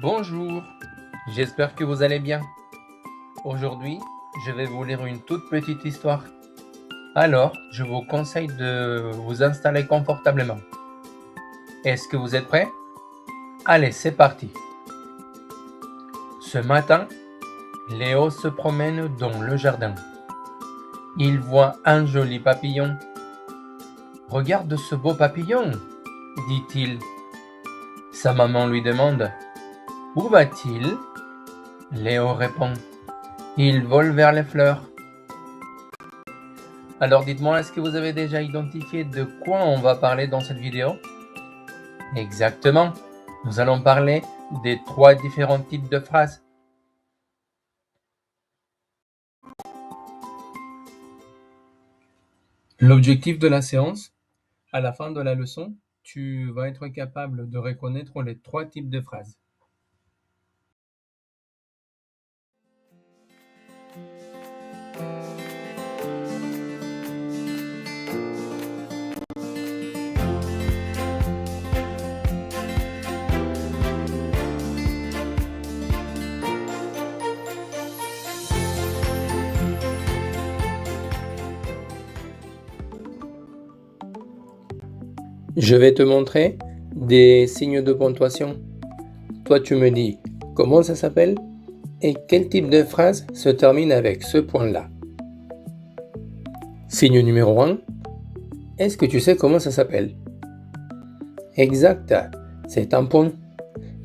Bonjour, j'espère que vous allez bien. Aujourd'hui, je vais vous lire une toute petite histoire. Alors, je vous conseille de vous installer confortablement. Est-ce que vous êtes prêts? Allez, c'est parti. Ce matin, Léo se promène dans le jardin. Il voit un joli papillon. « Regarde ce beau papillon !» dit-il. Sa maman lui demande « Où va-t-il » Léo répond « Il vole vers les fleurs. » Alors dites-moi, est-ce que vous avez déjà identifié de quoi on va parler dans cette vidéo? Exactement, nous allons parler des 3 différents types de phrases. L'objectif de la séance, à la fin de la leçon, tu vas être capable de reconnaître les 3 types de phrases. Je vais te montrer des signes de ponctuation. Toi, tu me dis comment ça s'appelle et quel type de phrase se termine avec ce point-là. Signe numéro 1. Est-ce que tu sais comment ça s'appelle? Exact, c'est un point.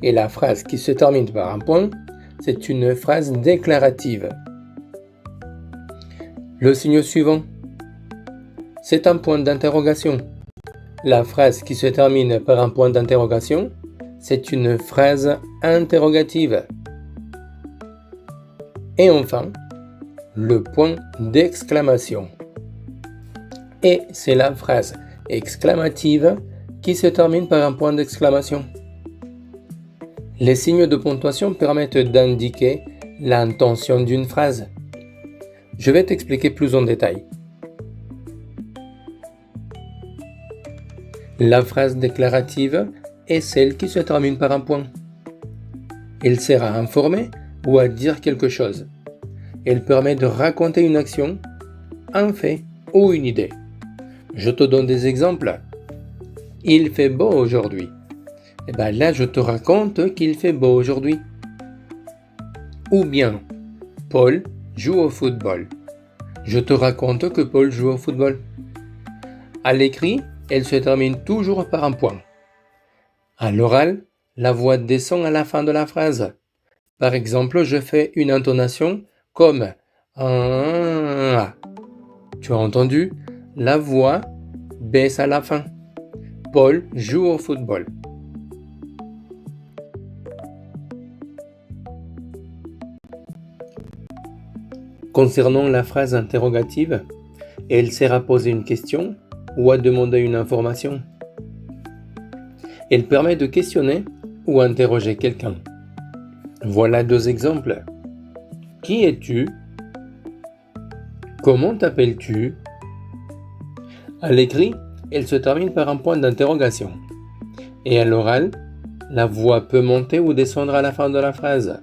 Et la phrase qui se termine par un point, c'est une phrase déclarative. Le signe suivant, c'est un point d'interrogation. La phrase qui se termine par un point d'interrogation, c'est une phrase interrogative. Et enfin, le point d'exclamation. Et c'est la phrase exclamative qui se termine par un point d'exclamation. Les signes de ponctuation permettent d'indiquer l'intention d'une phrase. Je vais t'expliquer plus en détail. La phrase déclarative est celle qui se termine par un point. Elle sert à informer ou à dire quelque chose. Elle permet de raconter une action, un fait ou une idée. Je te donne des exemples. Il fait beau aujourd'hui. Et bien là, je te raconte qu'il fait beau aujourd'hui. Ou bien, Paul joue au football. Je te raconte que Paul joue au football. À l'écrit, elle se termine toujours par un point. À l'oral, la voix descend à la fin de la phrase. Par exemple, je fais une intonation comme un. Tu as entendu? La voix baisse à la fin. Paul joue au football. Concernant la phrase interrogative, elle sert à poser une question ou à demander une information. Elle permet de questionner ou interroger quelqu'un. Voilà 2 exemples. Qui es-tu? Comment t'appelles-tu? À l'écrit, elle se termine par un point d'interrogation. Et à l'oral, la voix peut monter ou descendre à la fin de la phrase.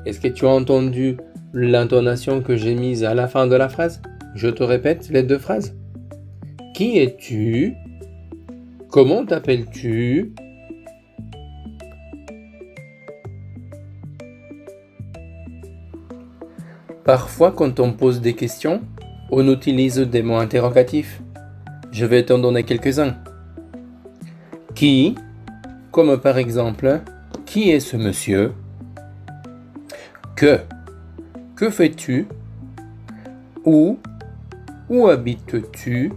Est-ce que tu as entendu l'intonation que j'ai mise à la fin de la phrase? Je te répète les 2 phrases. Qui es-tu? Comment t'appelles-tu? Parfois, quand on pose des questions, on utilise des mots interrogatifs. Je vais t'en donner quelques-uns. Qui? Comme par exemple, qui est ce monsieur? Que? Que fais-tu? Où? Où habites-tu?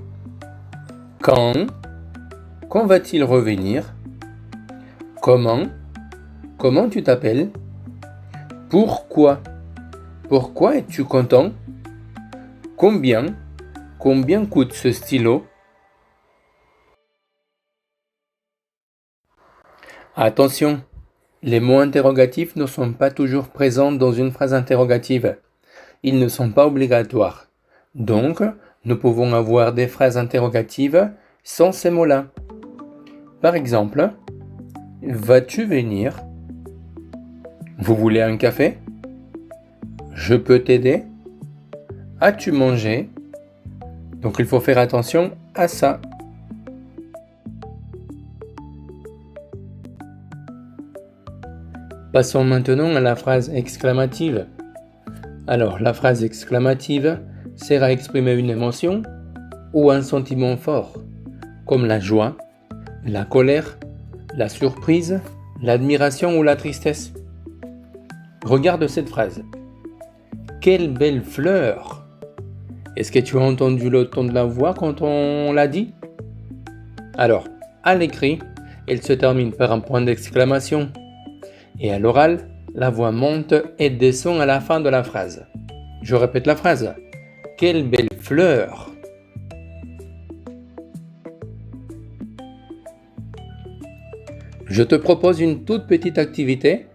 Quand? Quand va-t-il revenir? Comment? Comment tu t'appelles? Pourquoi? Pourquoi es-tu content? Combien? Combien coûte ce stylo? Attention, les mots interrogatifs ne sont pas toujours présents dans une phrase interrogative. Ils ne sont pas obligatoires. Donc, nous pouvons avoir des phrases interrogatives sans ces mots-là. Par exemple, vas-tu venir? Vous voulez un café? Je peux t'aider? As-tu mangé? Donc il faut faire attention à ça. Passons maintenant à la phrase exclamative. Alors, la phrase exclamative sert à exprimer une émotion ou un sentiment fort, comme la joie, la colère, la surprise, l'admiration ou la tristesse. Regarde cette phrase. Quelle belle fleur! Est-ce que tu as entendu le ton de la voix quand on l'a dit? Alors, à l'écrit, elle se termine par un point d'exclamation. Et à l'oral, la voix monte et descend à la fin de la phrase. Je répète la phrase. Quelle belle fleur! Je te propose une toute petite activité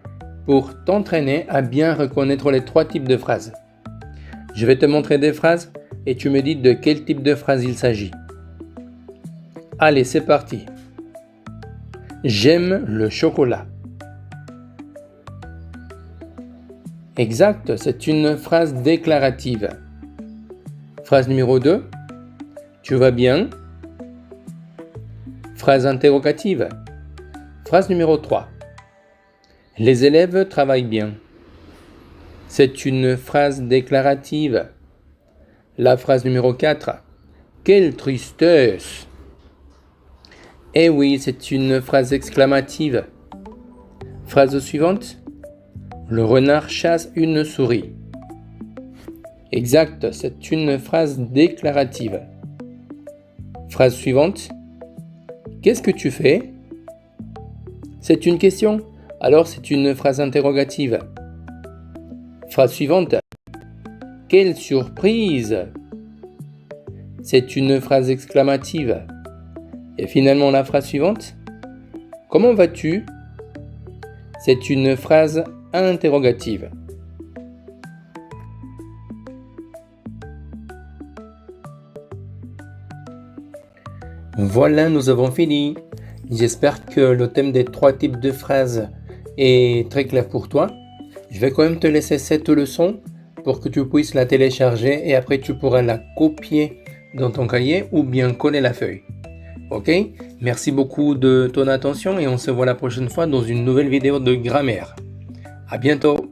pour t'entraîner à bien reconnaître les 3 types de phrases. Je vais te montrer des phrases et tu me dis de quel type de phrase il s'agit. Allez, c'est parti. J'aime le chocolat. Exact, c'est une phrase déclarative. Phrase numéro 2. Tu vas bien? Phrase interrogative. Phrase numéro 3. Les élèves travaillent bien. C'est une phrase déclarative. La phrase numéro 4. Quelle tristesse! Eh oui, c'est une phrase exclamative. Phrase suivante. Le renard chasse une souris. Exact, c'est une phrase déclarative. Phrase suivante. Qu'est-ce que tu fais? C'est une question, alors c'est une phrase interrogative. Phrase suivante. Quelle surprise! C'est une phrase exclamative. Et finalement la phrase suivante. Comment vas-tu? C'est une phrase interrogative. Voilà, nous avons fini. J'espère que le thème des 3 types de phrases est très clair pour toi. Je vais quand même te laisser cette leçon pour que tu puisses la télécharger et après tu pourras la copier dans ton cahier ou bien coller la feuille. Ok? Merci beaucoup de ton attention et on se voit la prochaine fois dans une nouvelle vidéo de grammaire. À bientôt!